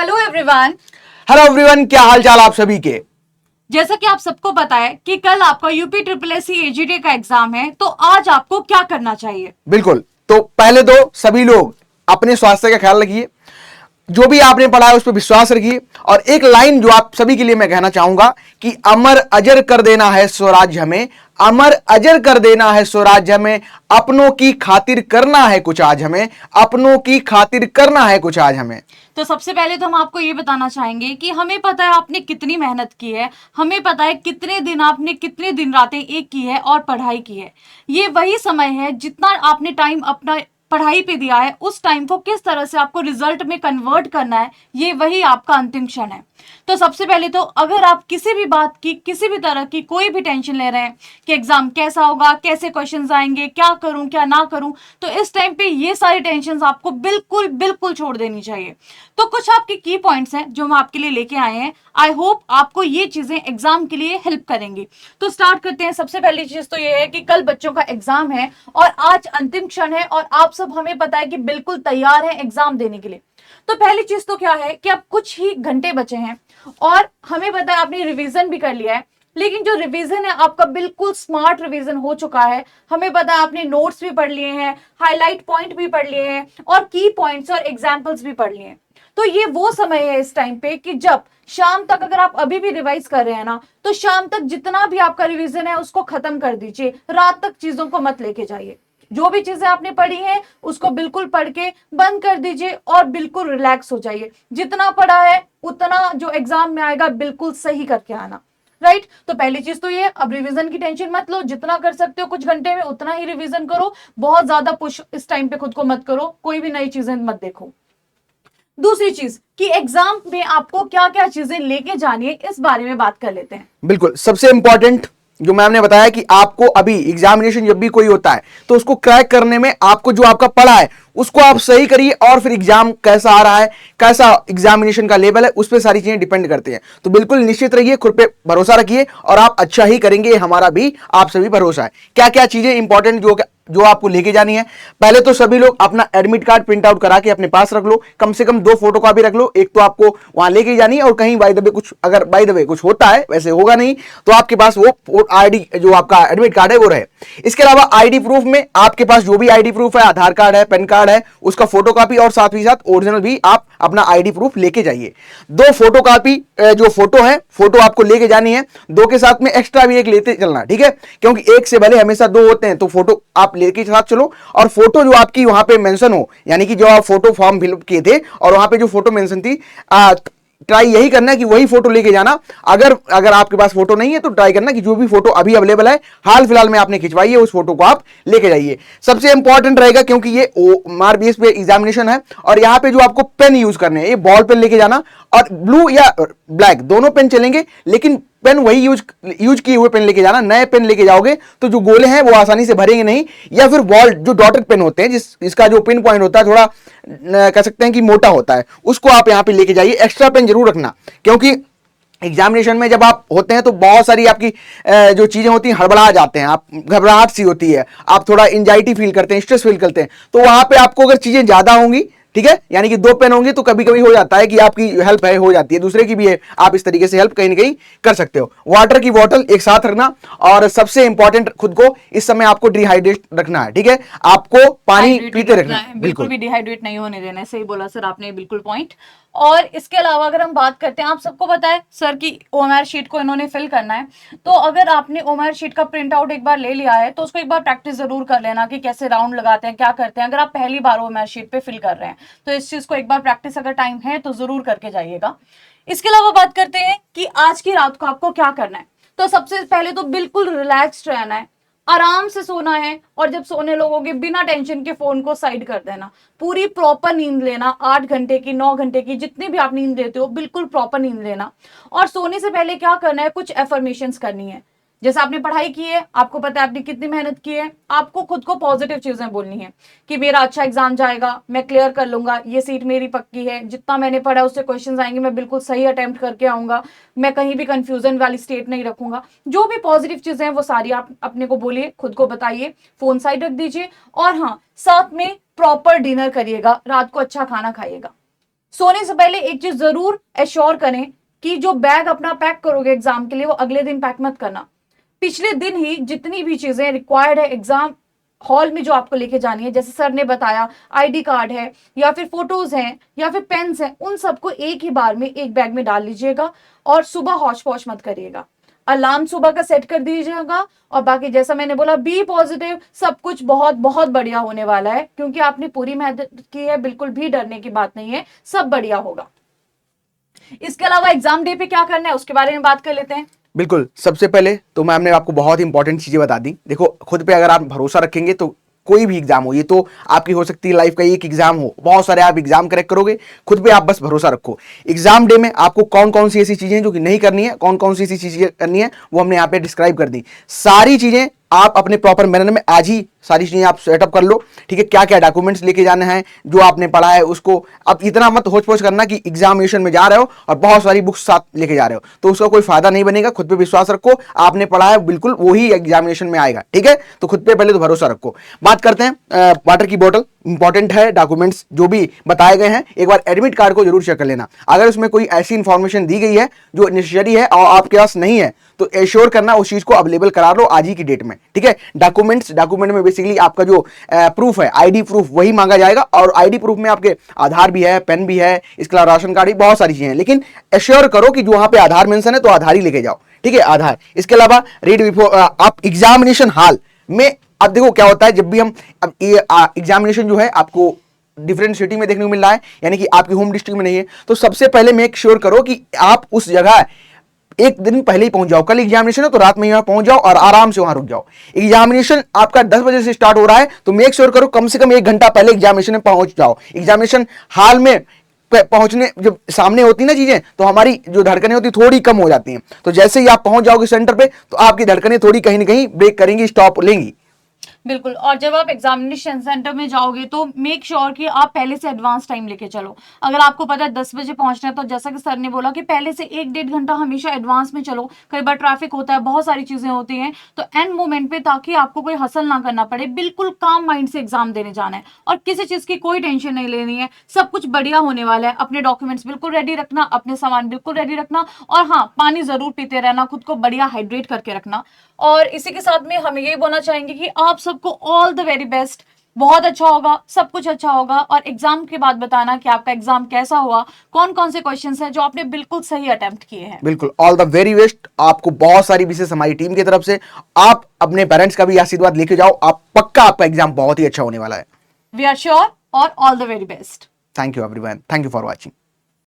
Hello everyone. Hello everyone, क्या हाल चाल आप सभी के। जैसा कि आप सबको पता है कि कल आपका UP triple S C AGD का एग्जाम है, तो आज आपको क्या करना चाहिए? बिल्कुल, तो पहले तो सभी लोग अपने स्वास्थ्य का ख्याल रखिए, जो भी आपने पढ़ा है उस पर विश्वास रखिए। और एक लाइन जो आप सभी के लिए मैं कहना चाहूंगा कि अमर अजर कर देना है स्वराज्य हमें, अमर अजर कर देना है स्वराज्य हमें, अपनों की खातिर करना है कुछ आज हमें, अपनों की खातिर करना है कुछ आज हमें। तो सबसे पहले तो हम आपको ये बताना चाहेंगे कि हमें पता है आपने कितनी मेहनत की है, हमें पता है कितने दिन आपने कितने दिन रातें एक की है और पढ़ाई की है। ये वही समय है जितना आपने टाइम अपना पढ़ाई पे दिया है, उस टाइम को किस तरह से आपको रिजल्ट में कन्वर्ट करना है, ये वही आपका अंतिम क्षण है। तो सबसे पहले तो अगर आप किसी भी बात की, किसी भी तरह की कोई भी टेंशन ले रहे हैं कि एग्जाम कैसा होगा, कैसे क्वेश्चंस आएंगे, क्या करूं क्या ना करूं, तो इस टाइम पे ये सारी टेंशन आपको बिल्कुल बिल्कुल छोड़ देनी चाहिए। तो कुछ आपके की पॉइंट्स हैं जो हम आपके लिए लेके आए हैं। आई होप आपको ये चीजें एग्जाम के लिए हेल्प करेंगी। तो स्टार्ट करते हैं। सबसे पहली चीज तो ये है कि कल बच्चों का एग्जाम है और आज अंतिम क्षण है, और आप सब हमें पता है कि बिल्कुल तैयार हैं एग्जाम देने के लिए। तो पहली चीज तो क्या है कि अब कुछ ही घंटे बचे हैं और हमें पता है आपने रिवीजन भी कर लिया है, लेकिन जो रिवीजन है आपका बिल्कुल स्मार्ट रिवीजन हो चुका है। हमें पता है आपने नोट्स भी पढ़ लिए हैं, हाईलाइट पॉइंट भी पढ़ लिए हैं और की पॉइंट्स और एग्जांपल्स भी पढ़ लिए हैं। तो ये वो समय है इस टाइम पे कि जब शाम तक अगर आप अभी भी रिवाइज कर रहे हैं ना, तो शाम तक जितना भी आपका रिवीजन है उसको खत्म कर दीजिए। रात तक चीजों को मत लेके जाइए। जो भी चीजें आपने पढ़ी हैं उसको बिल्कुल पढ़ के बंद कर दीजिए और बिल्कुल रिलैक्स हो जाइए। जितना पढ़ा है उतना जो एग्जाम में आएगा बिल्कुल सही करके आना। राइट? तो पहली चीज तो ये, अब रिवीजन की टेंशन मत लो, जितना कर सकते हो कुछ घंटे में उतना ही रिवीजन करो। बहुत ज्यादा पुश इस टाइम पे खुद को मत करो, कोई भी नई चीजें मत देखो। दूसरी चीज कि एग्जाम में आपको क्या क्या चीजें लेके जानी है, इस बारे में बात कर लेते हैं। बिल्कुल, सबसे इंपॉर्टेंट जो मैम ने बताया कि आपको अभी एग्जामिनेशन जब भी कोई होता है तो उसको क्रैक करने में आपको जो आपका पढ़ा है उसको आप सही करिए, और फिर एग्जाम कैसा आ रहा है, कैसा एग्जामिनेशन का लेवल है, उस पर सारी चीजें डिपेंड करती हैं। तो बिल्कुल निश्चित रहिए, खुद पे भरोसा रखिए और आप अच्छा ही करेंगे, हमारा भी आप सभी भरोसा है। क्या क्या चीजें इंपॉर्टेंट जो आपको लेके जानी है, पहले तो सभी लोग अपना एडमिट कार्ड प्रिंट आउट करा के अपने पास रख लो, कम से कम 2 फोटो कॉपी रख लो। एक तो आपको वहां लेके जानी है, और कहीं बाय द वे कुछ अगर बाय द वे कुछ होता है, वैसे होगा नहीं, तो आपके पास वो आईडी जो आपका एडमिट कार्ड है वो रहे। इसके अलावा आईडी प्रूफ में आपके पास जो भी आईडी प्रूफ है, आधार कार्ड है, पैन कार्ड है, उसका फोटोकॉपी और साथ ही साथ ओरिजिनल भी आप अपना आईडी प्रूफ लेके जाइए। 2 फोटोकॉपी जो फोटो है, फोटो आपको लेके जानी है। 2 के साथ में एक्स्ट्रा भी एक लेते चलना, ठीक है, क्योंकि एक से भले हमेशा 2 होते हैं, तो फोटो आप लेके साथ चलो। और फोटो जो आपकी वहां पे मेंशन हो, यानी कि जो आप फोटो फॉर्म फिलअप किए थे और वहां पे जो फोटो मेंशन थी, ट्राई यही करना है कि वही फोटो लेके जाना। अगर आपके पास फोटो नहीं है तो ट्राई करना कि जो भी फोटो अभी अवेलेबल है, हाल फिलहाल में आपने खिंचवाई है, उस फोटो को आप लेके जाइए। सबसे इंपॉर्टेंट रहेगा, क्योंकि ये मार बेस पे एग्जामिनेशन है, और यहाँ पे जो आपको पेन यूज करने हैं, ये बॉल पेन लेके जाना, और ब्लू या ब्लैक दोनों पेन चलेंगे, लेकिन पेन वही यूज किए हुए पेन लेके जाना। नए पेन लेके जाओगे तो जो गोले हैं वो आसानी से भरेंगे नहीं, या फिर बॉल जो डॉटेड पेन होते हैं, जिसका जो पिन पॉइंट होता है थोड़ा कह सकते हैं कि मोटा होता है, उसको आप यहां पे लेके जाइए। एक्स्ट्रा पेन जरूर रखना, क्योंकि एग्जामिनेशन में जब आप होते हैं तो बहुत सारी आपकी जो चीजें होती हैं हड़बड़ा जाते हैं, आप घबराहट सी होती है, आप थोड़ा एंजाइटी फील करते हैं, स्ट्रेस फील करते हैं। तो वहां पे आपको अगर चीजें ज्यादा होंगी, ठीक है, यानी कि 2 पेन होंगे, तो कभी कभी हो जाता है कि आपकी हेल्प है हो जाती है, दूसरे की भी है, आप इस तरीके से हेल्प कहीं ना कहीं कर सकते हो। वाटर की बोतल एक साथ रखना, और सबसे इंपॉर्टेंट खुद को इस समय आपको डिहाइड्रेट रखना है, ठीक है, आपको पानी पीते रखना है, बिल्कुल भी डिहाइड्रेट नहीं होने देना है। सही बोला सर आपने, बिल्कुल पॉइंट। और इसके अलावा अगर हम बात करते हैं, आप सबको पता है सर की ओएमआर शीट को इन्होंने फिल करना है, तो अगर आपने ओएमआर शीट का प्रिंट आउट एक बार ले लिया है तो उसको एक बार प्रैक्टिस जरूर कर लेना कि कैसे राउंड लगाते हैं, क्या करते हैं। अगर आप पहली बार ओएमआर शीट पे फिल कर रहे हैं तो इस चीज को एक बार प्रैक्टिस अगर टाइम है तो जरूर करके जाइएगा। इसके अलावा बात करते हैं कि आज की रात को आपको क्या करना है। तो सबसे पहले तो बिल्कुल रिलैक्स्ड रहना है, आराम से सोना है, और जब सोने लोगोगे बिना टेंशन के फोन को साइड कर देना। पूरी प्रॉपर नींद लेना, 8 घंटे की, 9 घंटे की, जितनी भी आप नींद लेते हो बिल्कुल प्रॉपर नींद लेना। और सोने से पहले क्या करना है, कुछ एफर्मेशंस करनी है। जैसे आपने पढ़ाई की है, आपको पता है आपने कितनी मेहनत की है, आपको खुद को पॉजिटिव चीजें बोलनी है कि मेरा अच्छा एग्जाम जाएगा, मैं क्लियर कर लूंगा, ये सीट मेरी पक्की है, जितना मैंने पढ़ा उससे क्वेश्चंस आएंगे, मैं बिल्कुल सही अटेम्प्ट करके आऊंगा, मैं कहीं भी कंफ्यूजन वाली स्टेट नहीं रखूंगा। जो भी पॉजिटिव चीजें हैं वो सारी आप अपने को बोलिए, खुद को बताइए, फोन साइड रख दीजिए। और हाँ, साथ में प्रॉपर डिनर करिएगा, रात को अच्छा खाना खाइएगा। सोने से पहले एक चीज जरूर एश्योर करें कि जो बैग अपना पैक करोगे एग्जाम के लिए वो अगले दिन पैक मत करना। पिछले दिन ही जितनी भी चीजें रिक्वायर्ड है एग्जाम हॉल में जो आपको लेके जानी है, जैसे सर ने बताया आईडी कार्ड है या फिर फोटोज हैं या फिर पेन्स हैं, उन सबको एक ही बार में एक बैग में डाल लीजिएगा और सुबह हौच पौच मत करिएगा। अलार्म सुबह का सेट कर दीजिएगा और बाकी जैसा मैंने बोला बी पॉजिटिव, सब कुछ बहुत बहुत बढ़िया होने वाला है क्योंकि आपने पूरी मेहनत की है, बिल्कुल भी डरने की बात नहीं है, सब बढ़िया होगा। इसके अलावा एग्जाम डे पे क्या करना है उसके बारे में बात कर लेते हैं। बिल्कुल, सबसे पहले तो मैम ने आपको बहुत इंपॉर्टेंट चीजें बता दी। देखो, खुद पे अगर आप भरोसा रखेंगे तो कोई भी एग्जाम हो, ये तो आपकी हो सकती है लाइफ का एक एग्जाम हो, बहुत सारे आप एग्जाम क्रैक करोगे, खुद पे आप बस भरोसा रखो। एग्जाम डे में आपको कौन कौन सी ऐसी चीजें जो कि नहीं करनी है, कौन कौन सी ऐसी चीजें करनी है, वो हमने यहाँ पे डिस्क्राइब कर दी। सारी चीजें आप अपने प्रॉपर मैनर में आज ही सारी चीजें आप सेटअप कर लो, ठीक है। क्या क्या डॉक्यूमेंट्स लेके जाने हैं, जो आपने पढ़ा है उसको, अब इतना मत होच पोच करना कि एग्जामिनेशन में जा रहे हो और बहुत सारी बुक्स साथ लेके जा रहे हो, तो उसका कोई फायदा नहीं बनेगा। खुद पे विश्वास रखो, आपने पढ़ा है बिल्कुल वही एग्जामिनेशन में आएगा, ठीक है। तो खुद पे पहले तो भरोसा रखो। बात करते हैं वाटर की बोतल, इंपॉर्टेंट है। डॉक्यूमेंट्स जो भी बताए गए हैं, एक बार एडमिट कार्ड को जरूर चेक कर लेना। अगर उसमें कोई ऐसी इंफॉर्मेशन दी गई है जो नेसेसरी है और आपके पास नहीं है तो एश्योर करना उस चीज को अवेलेबल करा लो आज ही की डेट में, ठीक है। डॉक्यूमेंट में बेसिकली आपका जो प्रूफ है, आईडी प्रूफ, वही मांगा जाएगा और आईडी प्रूफ में आपके आधार भी है, पेन भी है, इसके अलावा राशन कार्ड भी, बहुत सारी चीजें हैं। लेकिन एश्योर करो कि जो वहां पे आधार मेंशन है तो आधार ही लेके जाओ, ठीक है, आधार। इसके अलावा रीड बिफोर आप एग्जामिनेशन हॉल में, अब देखो क्या होता है, जब भी हम अब ये एग्जामिनेशन जो है आपको डिफरेंट सिटी में देखने को मिल रहा है, यानी कि आपकी होम डिस्ट्रिक्ट में नहीं है, तो सबसे पहले मेक श्योर करो कि आप उस जगह एक दिन पहले ही पहुंच जाओ। कल एग्जामिनेशन है तो रात में यहां पहुंच जाओ और आराम से वहां रुक जाओ। एग्जामिनेशन आपका 10 बजे से स्टार्ट हो रहा है तो मेक श्योर करो कम से कम 1 घंटा पहले एग्जामिनेशन में पहुंच जाओ। एग्जामिनेशन हॉल में पहुंचने जब सामने होती ना चीजें, तो हमारी जो धड़कनें होती थोड़ी कम हो जाती हैं। तो जैसे ही आप पहुंच जाओगे सेंटर पे तो आपकी धड़कनें थोड़ी कहीं ना कहीं ब्रेक करेंगी, स्टॉप लेंगी। बिल्कुल। और जब आप एग्जामिनेशन सेंटर में जाओगे तो मेक श्योर कि आप पहले से एडवांस टाइम लेके चलो। अगर आपको पता है 10 बजे पहुंचना है तो जैसा कि सर ने बोला कि पहले से 1-1.5 घंटा हमेशा एडवांस में चलो। कई बार ट्रैफिक होता है, बहुत सारी चीजें होती हैं, तो एंड मोमेंट पे ताकि आपको कोई हसल ना करना पड़े, बिल्कुल काम माइंड से एग्जाम देने जाना है और किसी चीज की कोई टेंशन नहीं लेनी है। सब कुछ बढ़िया होने वाला है। अपने डॉक्यूमेंट्स बिल्कुल रेडी रखना, अपने सामान बिल्कुल रेडी रखना और हाँ, पानी जरूर पीते रहना, खुद को बढ़िया हाइड्रेट करके रखना। और इसी के साथ में हम यही बोलना चाहेंगे कि आप सबको ऑल द वेरी बेस्ट। बहुत अच्छा होगा, सब कुछ अच्छा होगा। और एग्जाम के बाद बताना कि आपका एग्जाम कैसा हुआ, कौन कौन से क्वेश्चंस हैं जो आपने बिल्कुल सही अटेम्प्ट किए हैं। बिल्कुल, ऑल द वेरी बेस्ट। आपको बहुत सारी विशेष हमारी टीम की तरफ से, आप अपने पेरेंट्स का भी आशीर्वाद लेके जाओ, आप पक्का आपका एग्जाम बहुत ही अच्छा होने वाला है। वी आर श्योर और all the very best. Thank you everyone, thank you for watching.